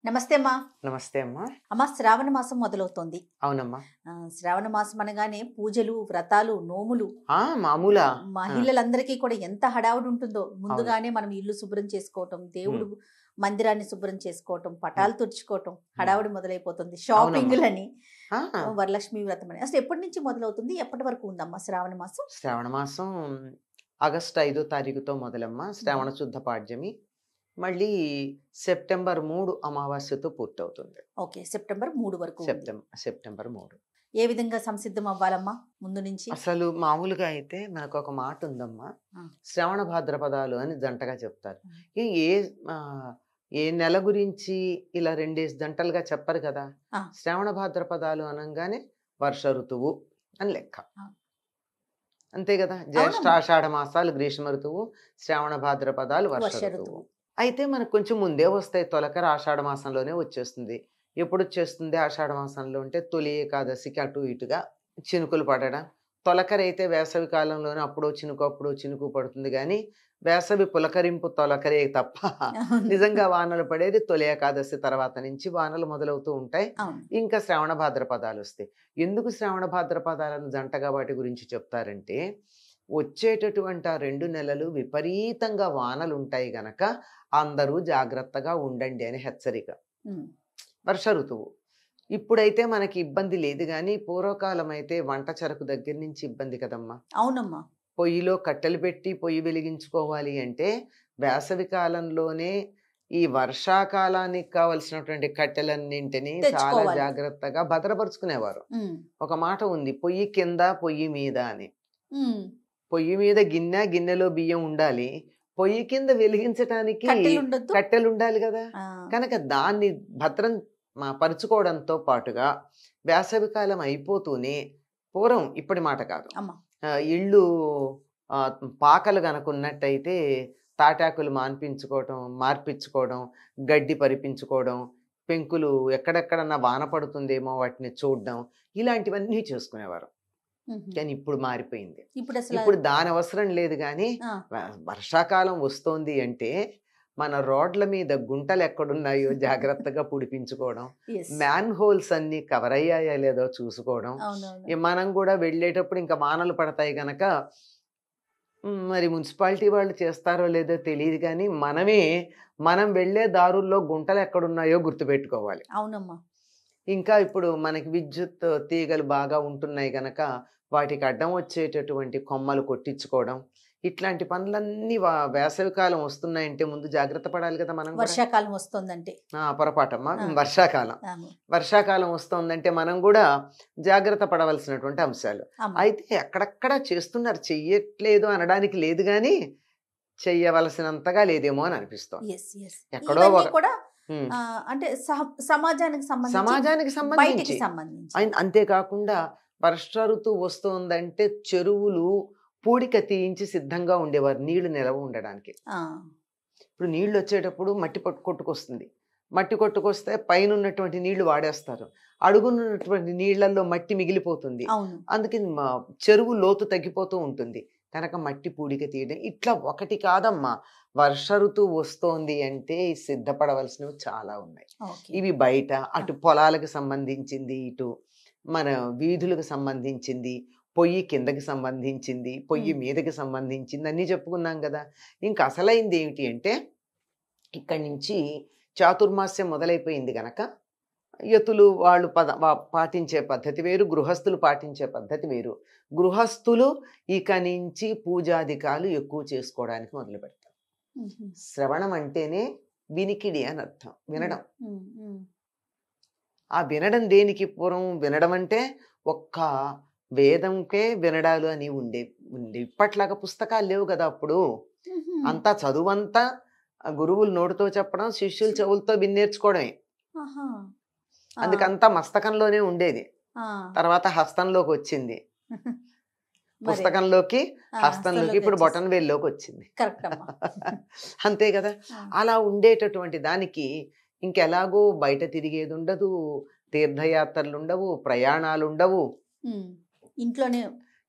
నమస్తే అమ్మా. నమస్తే అమ్మా. అమ్మా, శ్రావణ మాసం మొదలవుతోంది. అవునమ్మా. శ్రావణ మాసం అనగానే పూజలు, వ్రతాలు, నోములు. మామూలా? మహిళలందరికీ కూడా ఎంత హడావుడి ఉంటుందో. అవును. ముందుగానే మనం ఇల్లు శుభ్రం చేసుకోవటం, దేవుడు ఉమ్, మందిరాన్ని శుభ్రం చేసుకోవటం, ఉమ్, పటాలు తుడుచుకోవటం, ఉమ్. హడావుడి మొదలైపోతుంది. అవునమ్మా. షాపింగ్లని, ఆ, వరలక్ష్మి వ్రతం అని. అసలు ఎప్పటి నుంచి మొదలవుతుంది, ఎప్పటి వరకు ఉందమ్మా శ్రావణ మాసం? శ్రావణ మాసం ఆగస్టు 5వ తారీఖుతో మొదలమ్మా. శ్రావణ శుద్ధ పాడ్యమి మళ్ళీ సెప్టెంబర్ 3 అమావాస్యతో పూర్తవుతుంది. ఓకే, సెప్టెంబర్ 3 వరకు ఉంది. సెప్టెంబర్ 3. ఏ విధంగా సంసిద్ధం అవ్వాలమ్మా ముందు నుంచి? అసలు మామూలుగా అయితే మనకు ఒక మాట ఉందమ్మా, ఆ, శ్రవణ భాద్రపదాలు అని జంటగా చెప్తారు. ఆ, ఏ ఏ ఆ, ఏ నెల గురించి ఇలా రెండేసి జంటలుగా చెప్పరు కదా. ఆ, శ్రావణ భాద్రపదాలు అనగానే వర్ష ఋతువు అని లెక్క. ఆ. అంతే కదా. జ్యేష్ఠ అవునమ్మా. ఆషాఢ మాసాలు గ్రీష్మ ఋతువు, శ్రావణ భాద్రపదాలు వర్ష వర్ష ఋతువు. ఋతువు. అయితే మనకు కొంచెం ముందే వస్తాయి. తొలకర ఆషాఢ మాసంలోనే వచ్చేస్తుంది. ఎప్పుడు వచ్చేస్తుంది ఆషాఢ మాసంలో అంటే తొలి ఏకాదశికి అటు ఇటుగా చినుకులు పడడం. తొలకర అయితే వేసవి కాలంలోనే అప్పుడో చినుకు పడుతుంది కానీ వేసవి పులకరింపు తొలకరే తప్ప అవును. నిజంగా వానలు పడేది తొలి ఏకాదశి తర్వాత నుంచి వానలు మొదలవుతూ ఉంటాయి. అవును. ఇంకా శ్రావణ భాద్రపదాలు వస్తాయి. ఎందుకు శ్రావణ భాద్రపదాలను జంటగా వాటి గురించి చెప్తారంటే, వచ్చేటటువంటి ఆ 2 నెలలు విపరీతంగా వానలు ఉంటాయి గనక అందరూ జాగ్రత్తగా ఉండండి అని హెచ్చరిక. ఉమ్. వర్ష ఋతువు. ఇప్పుడైతే మనకి ఇబ్బంది లేదు గానీ పూర్వకాలం అయితే వంట చెరకు దగ్గర నుంచి ఇబ్బంది కదమ్మా. అవునమ్మా. పొయ్యిలో కట్టెలు పెట్టి పొయ్యి వెలిగించుకోవాలి అంటే వేసవి కాలంలోనే ఈ వర్షాకాలానికి కావలసినటువంటి కట్టెలన్నింటినీ చాలా తెచ్చుకోవాలి. జాగ్రత్తగా భద్రపరుచుకునేవారు. ఉమ్. ఒక మాట ఉంది, పొయ్యి కింద పొయ్యి మీద అని. ఉమ్. పొయ్యి మీద గిన్నెలో బియ్యం ఉండాలి, పొయ్యి కింద వెలిగించటానికి కట్టెలు ఉండొద్దు. కట్టెలు ఉండాలి కదా. ఆ, కనుక దాన్ని భద్రం పరుచుకోవడంతో పాటుగా వేసవికాలం అయిపోతూనే, పూర్వం ఇప్పటి మాట కాదు, అమ్మా. ఇళ్ళు ఆ, పాకలు గనుకున్నట్టయితే తాటాకులు మార్పించుకోవడం, గడ్డి పరిపించుకోవడం, పెంకులు ఎక్కడెక్కడన్నా వాన పడుతుందేమో వాటిని చూడడం, ఇలాంటివన్నీ చేసుకునేవారు. ఉహు. కానీ ఇప్పుడు మారిపోయింది. ఇప్పుడు అసలు ఇప్పుడు దాని అవసరం లేదు కానీ ఆ, వర్షాకాలం వస్తోంది అంటే మన రోడ్ల మీద గుంటలు ఎక్కడున్నాయో జాగ్రత్తగా పుడిపించుకోవడం, yes. మ్యాన్ హోల్స్ అన్ని కవర్ అయ్యాయా లేదో చూసుకోవడం. అవునవును. మనం కూడా వెళ్ళేటప్పుడు ఇంకా వానలు పడతాయి గనక మరి మున్సిపాలిటీ వాళ్ళు చేస్తారో లేదో తెలియదు కానీ మనం వెళ్ళే దారుల్లో గుంటలు ఎక్కడున్నాయో గుర్తుపెట్టుకోవాలి. అవునమ్మా. ఇంకా ఇప్పుడు మనకి విద్యుత్ తీగలు బాగా ఉంటున్నాయి గనక వాటికి అడ్డం వచ్చేటటువంటి కొమ్మలు కొట్టించుకోవడం, ఇట్లాంటి పనులన్నీ వేసవికాలం వస్తున్నాయంటే ముందు జాగ్రత్త పడాలి కదా మనం కూడా. వర్షాకాలం వస్తుందంటే పొరపాటమ్మా, ఆ. వర్షాకాలం. ఆమె. వర్షాకాలం వస్తుందంటే మనం కూడా జాగ్రత్త పడవలసినటువంటి అంశాలు. అమ్మా. అయితే ఎక్కడెక్కడ చేస్తున్నారు, చెయ్యట్లేదు అనడానికి లేదు కానీ చెయ్యవలసినంతగా లేదేమో అని అనిపిస్తోంది. yes, yes. ఎక్కడో ఇవన్నీ ఒక కూడా ఉమ్, అంటే సమాజానికి సంబంధించి, సమాజానికి బయటికి సంబంధించి. సంబంధించి. అంతేకాకుండా వర్ష ఋతువు వస్తుందంటే చెరువులు పూడిక తీయించి సిద్ధంగా ఉండేవారు నీళ్లు నిలవ ఉండడానికి. ఆ, ఇప్పుడు నీళ్లు వచ్చేటప్పుడు మట్టి కొట్టుకొస్తుంది. మట్టి కొట్టుకొస్తే పైన ఉన్నటువంటి నీళ్లు వాడేస్తారు, అడుగునున్నటువంటి నీళ్లలో మట్టి మిగిలిపోతుంది. అవును. అందుకని చెరువు లోతు తగ్గిపోతూ ఉంటుంది. కనుక మట్టి పూడిక తీయడం ఇట్లా ఒకటి కాదమ్మా. వర్ష ఋతువు వస్తోంది అంటే సిద్ధపడవలసినవి చాలా ఉన్నాయి. ఓకే. ఇవి బయట అటు పొలాలకు సంబంధించింది, ఇటు మన వీధులకు సంబంధించింది, పొయ్యి కిందకి సంబంధించింది, పొయ్యి ఉమ్. మీదకి సంబంధించింది అన్నీ చెప్పుకున్నాం కదా. ఇంకా అసలైంది ఏమిటి అంటే ఇక్కడి నుంచి చాతుర్మాస్యం మొదలైపోయింది గనక యతులు వాళ్ళు పాటించే పద్ధతి వేరు, గృహస్థులు పాటించే పద్ధతి వేరు. గృహస్థులు ఇక నుంచి పూజాధికాలు ఎక్కువ చేసుకోవడానికి మొదలు పెడతారు. ఉహు. శ్రవణం అంటేనే వినికిడి అని అర్థం, వినడం. ఉమ్, ఉమ్. ఆ వినడం దేనికి? పూర్వం వినడం అంటే ఒక్క వేదంకే వినడాలు అని ఉండే. ఇప్పట్లాగా పుస్తకాలు లేవు కదా అప్పుడు. ఉహు. అంతా చదువంతా గురువులు నోటితో చెప్పడం, శిష్యులు చెవులతో విన్నేర్చుకోవడమే. ఆహా. ఆ, అందుకంతా మస్తకంలోనే ఉండేది. ఆ. తర్వాత హస్తంలోకి వచ్చింది, మరి పుస్తకంలోకి ఆ, హస్తంలోకి, ఇప్పుడు వచ్చేసి- బొటన్ వేల్లోకి వచ్చింది. కరెక్ట్ అమ్మా. అంతే కదా. ఆ, అలా ఉండేటటువంటి దానికి ఇంకెలాగో బయట తిరిగేది ఉండదు, తీర్థయాత్రలు ఉండవు, ప్రయాణాలు ఉండవు, ఉమ్. ఇంట్లోనే.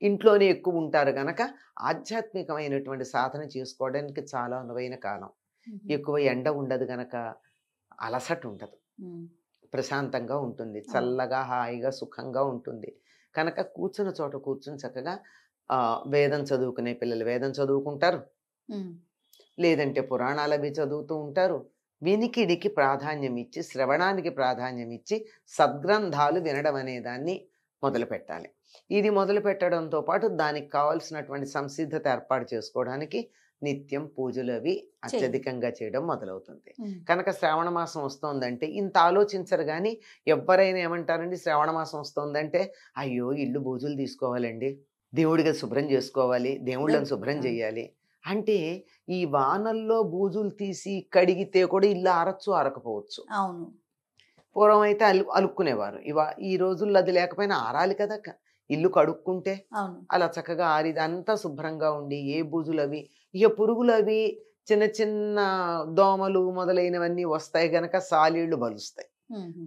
ఇంట్లోనే ఎక్కువ ఉంటారు గనక ఆధ్యాత్మికమైనటువంటి సాధన చేసుకోవడానికి చాలా అనువైన కాలం. ఉహు. ఎక్కువ ఎండ ఉండదు గనక అలసట ఉండదు. ప్రశాంతంగా ఉంటుంది, చల్లగా హాయిగా సుఖంగా ఉంటుంది. కనుక కూర్చున్న చోట కూర్చుని చక్కగా వేదం చదువుకునే పిల్లలు వేదం చదువుకుంటారు, లేదంటే పురాణాలు అవి చదువుతూ ఉంటారు. వినికిడికి ప్రాధాన్యం ఇచ్చి, శ్రవణానికి ప్రాధాన్యం ఇచ్చి సద్గ్రంథాలు వినడం అనే దాన్ని మొదలు పెట్టాలి. ఇది మొదలు పెట్టడంతో పాటు దానికి కావాల్సినటువంటి సంసిద్ధత ఏర్పాటు చేసుకోవడానికి నిత్యం పూజలు అవి అత్యధికంగా చేయడం మొదలవుతుంది. కనుక శ్రావణ మాసం వస్తోందంటే ఇంత ఆలోచించరు. కానీ ఎవరైనా ఏమంటారండి, శ్రావణ మాసం వస్తోందంటే అయ్యో ఇల్లు బూజులు తీసుకోవాలండి, దేవుడిగా శుభ్రం చేసుకోవాలి, దేవుళ్ళని శుభ్రం చేయాలి అంటే ఈ వానల్లో బూజులు తీసి కడిగితే కూడా ఇల్లు ఆరచ్చు ఆరకపోవచ్చు. అవును, పూర్వం అయితే అలుక్కునేవారు. ఈ రోజుల్లో అది లేకపోయినా ఆరాలి కదా, ఇల్లు కడుక్కుంటే అలా చక్కగా ఆరిది అంతా శుభ్రంగా ఉండి ఏ బూజులు అవి ఇక పురుగులు అవి చిన్న చిన్న దోమలు మొదలైనవన్నీ వస్తాయి గనక సాలీళ్లు బలుస్తాయి,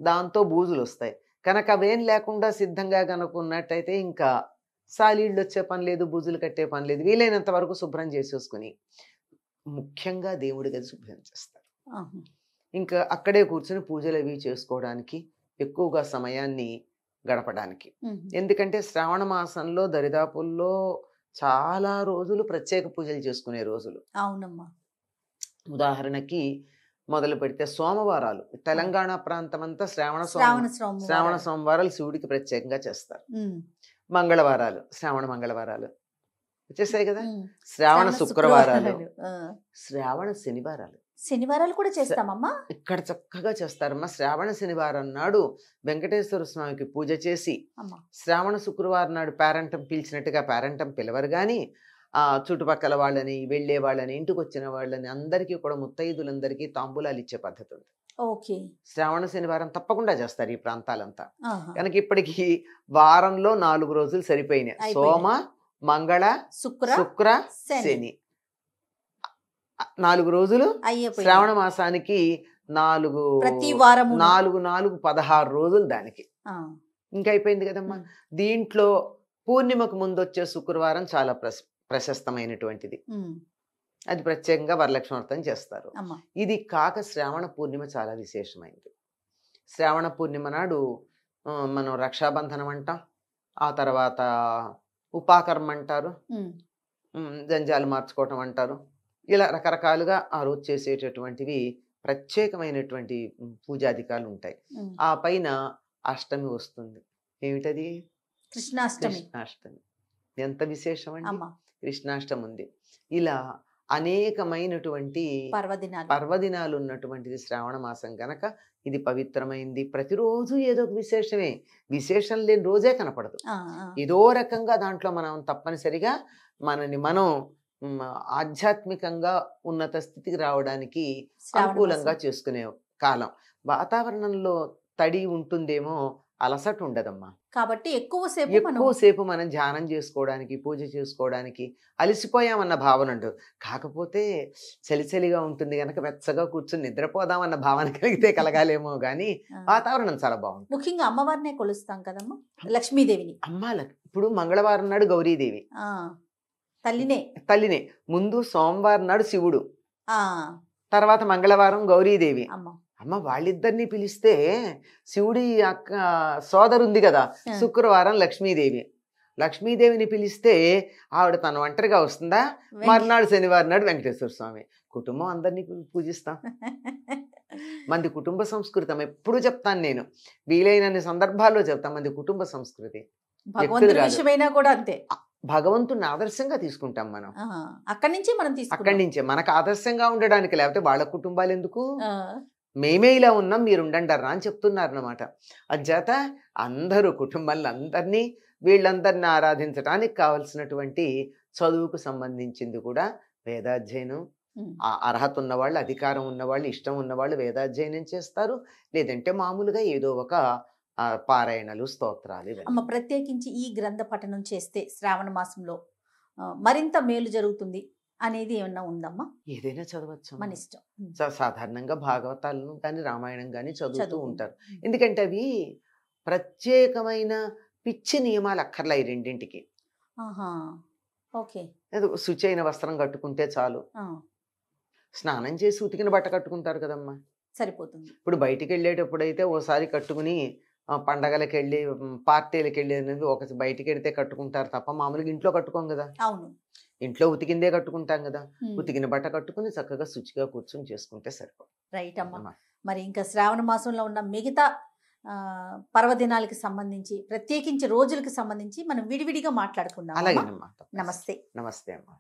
దాంతో బూజులు వస్తాయి. కనుక అవేం లేకుండా సిద్ధంగా కనుక ఉన్నట్టయితే ఇంకా సాలీళ్ళు వచ్చే పని లేదు, బూజులు కట్టే పని లేదు. వీలైనంత వరకు శుభ్రం చేసేసుకుని ముఖ్యంగా దేవుడి గది శుభ్రం చేస్తారు. ఇంకా అక్కడే కూర్చొని పూజలు అవి చేసుకోవడానికి ఎక్కువగా సమయాన్ని గడపడానికి. ఎందుకంటే శ్రావణ మాసంలో దరిదాపుల్లో చాలా రోజులు ప్రత్యేక పూజలు చేసుకునే రోజులు. అవునమ్మా. ఉదాహరణకి మొదలు పెడితే సోమవారాలు, తెలంగాణ ప్రాంతం అంతా శ్రావణ సోమవారాలు శివుడికి ప్రత్యేకంగా చేస్తారు. మంగళవారాలు శ్రావణ మంగళవారాలు వచ్చేసాయి కదా, శ్రావణ శుక్రవారాలు, శ్రావణ శనివారాలు కూడా చేస్తామమ్మా. ఇక్కడ చక్కగా చేస్తారమ్మా. శ్రావణ శనివారం నాడు వెంకటేశ్వర స్వామికి పూజ చేసి, శ్రావణ శుక్రవారం నాడు పేరంటం పిలిచినట్టుగా పేరంటం పిలవరు కానీ చుట్టుపక్కల వాళ్ళని, వెళ్ళే వాళ్ళని, ఇంటికి వచ్చిన వాళ్ళని అందరికీ కూడా ముత్తైదులందరికీ తాంబూలాలు ఇచ్చే పద్ధతి ఉంది. శ్రావణ శనివారం తప్పకుండా చేస్తారు ఈ ప్రాంతాలంతా. కనుక ఇప్పటికి వారంలో 4 రోజులు సరిపోయినాయి. సోమ మంగళ శుక్ర శని 4 రోజులు. శ్రావణ మాసానికి 4 రోజులు దానికి ఇంకా అయిపోయింది కదమ్మా. దీంట్లో పూర్ణిమకు ముందు వచ్చే శుక్రవారం చాలా ప్రశస్తమైనటువంటిది. అది ప్రత్యేకంగా వరలక్ష్మి వ్రతం చేస్తారు. ఇది కాక శ్రావణ పూర్ణిమ చాలా విశేషమైనది. శ్రావణ పూర్ణిమ నాడు మనం రక్షాబంధనం అంటాం, ఆ తర్వాత ఉపాకర్మ అంటారు, జంజాలు మార్చుకోవటం అంటారు. ఇలా రకరకాలుగా ఆ రోజు చేసేటటువంటివి ప్రత్యేకమైనటువంటి పూజాధికాలు ఉంటాయి. ఆ పైన అష్టమి వస్తుంది. ఏమిటది? కృష్ణాష్టమి. ఎంత విశేషం అండి, కృష్ణాష్టమి ఉంది. ఇలా అనేకమైనటువంటి పర్వదినాలు ఉన్నటువంటిది శ్రావణ మాసం కనుక ఇది పవిత్రమైంది. ప్రతిరోజు ఏదో ఒక విశేషమే, విశేషం లేని రోజే కనపడదు. ఏదో రకంగా దాంట్లో మనం తప్పనిసరిగా మనని మనం ఆధ్యాత్మికంగా ఉన్నత స్థితికి రావడానికి అనుకూలంగా చేసుకునే కాలం. వాతావరణంలో తడి ఉంటుందేమో, అలసట ఉండదమ్మా. కాబట్టి ఎక్కువసేపు మనం ధ్యానం చేసుకోవడానికి, పూజ చేసుకోవడానికి అలసిపోయామన్న భావన ఉండదు. కాకపోతే చలిచలిగా ఉంటుంది కనుక వెచ్చగా కూర్చొని నిద్రపోదామన్న భావన కలిగితే కలగాలేమో గానీ వాతావరణం చాలా బాగుంటుంది. ముఖ్యంగా అమ్మవారినే కొలుస్తాం కదమ్మా, లక్ష్మీదేవిని. ఇప్పుడు మంగళవారం నాడు గౌరీదేవి తల్లినే. ముందు సోమవారం నాడు శివుడు, తర్వాత మంగళవారం గౌరీదేవి. అమ్మ వాళ్ళిద్దరిని పిలిస్తే శివుడి అక్క సోదరుంది కదా శుక్రవారం లక్ష్మీదేవిని పిలిస్తే ఆవిడ తన ఒంటరిగా వస్తుందా? మర్నాడు శనివారం నాడు వెంకటేశ్వర స్వామి. కుటుంబం అందరినీ పూజిస్తాం. మంది కుటుంబ సంస్కృతం ఎప్పుడు చెప్తాను నేను, వీలైనన్ని సందర్భాల్లో చెప్తాం. మంది కుటుంబ సంస్కృతి కూడా అంతే. భగవంతుని ఆదర్శంగా తీసుకుంటాం మనం. అక్కడి నుంచే మనకు ఆదర్శంగా ఉండడానికి, లేకపోతే వాళ్ళ కుటుంబాలు ఎందుకు? మేమే ఇలా ఉన్నాం, మీరు ఉండండరా అని చెప్తున్నారు అన్నమాట. అంచేత అందరూ కుటుంబాలను అందరినీ వీళ్ళందరినీ ఆరాధించడానికి కావలసినటువంటి చదువుకు సంబంధించింది కూడా వేదాధ్యయనం. అర్హత ఉన్నవాళ్ళు, అధికారం ఉన్నవాళ్ళు, ఇష్టం ఉన్నవాళ్ళు వేదాధ్యయనం చేస్తారు. లేదంటే మామూలుగా ఏదో ఒక పారాయణలు, స్తోత్రాలు. అమ్మ ప్రత్యేకించి ఈ గ్రంథ పఠనం చేస్తే శ్రావణ మాసంలో మరింత మేలు జరుగుతుంది అనేది ఏమన్నా ఉందమ్మా? ఏదైనా చదవచ్చు, మన ఇష్టం. సాధారణంగా భాగవతాలను కానీ రామాయణం కానీ చదువుతూ ఉంటారు. ఎందుకంటే అవి ప్రత్యేకమైన పిచ్చి నియమాలు అక్కర్లా ఈ రెండింటికి. శుచైన వస్త్రం కట్టుకుంటే చాలు. స్నానం చేసి ఉతికిన బట్ట కట్టుకుంటారు కదమ్మా, సరిపోతుంది. ఇప్పుడు బయటికి వెళ్ళేటప్పుడైతే ఓసారి కట్టుకుని పండగలకి వెళ్ళి పార్టీలకి వెళ్ళి అనేది ఒక బయటికి వెళ్తే కట్టుకుంటారు తప్ప మామూలుగా ఇంట్లో కట్టుకోం కదా. అవును. ఇంట్లో ఉతికిందే కట్టుకుంటాం కదా. ఉమ్. ఉతికిన బట్ట కట్టుకుని చక్కగా శుచిగా కూర్చొని చేసుకుంటే సరిపోతుంది రైట్ అమ్మా. అమ్మా. మరి ఇంకా శ్రావణ మాసంలో ఉన్న మిగతా పర్వదినాలకి సంబంధించి, ప్రత్యేకించి రోజులకి సంబంధించి మనం విడివిడిగా మాట్లాడుకుందాం. అలాగేనమ్మా. నమస్తే. నమస్తే అమ్మా.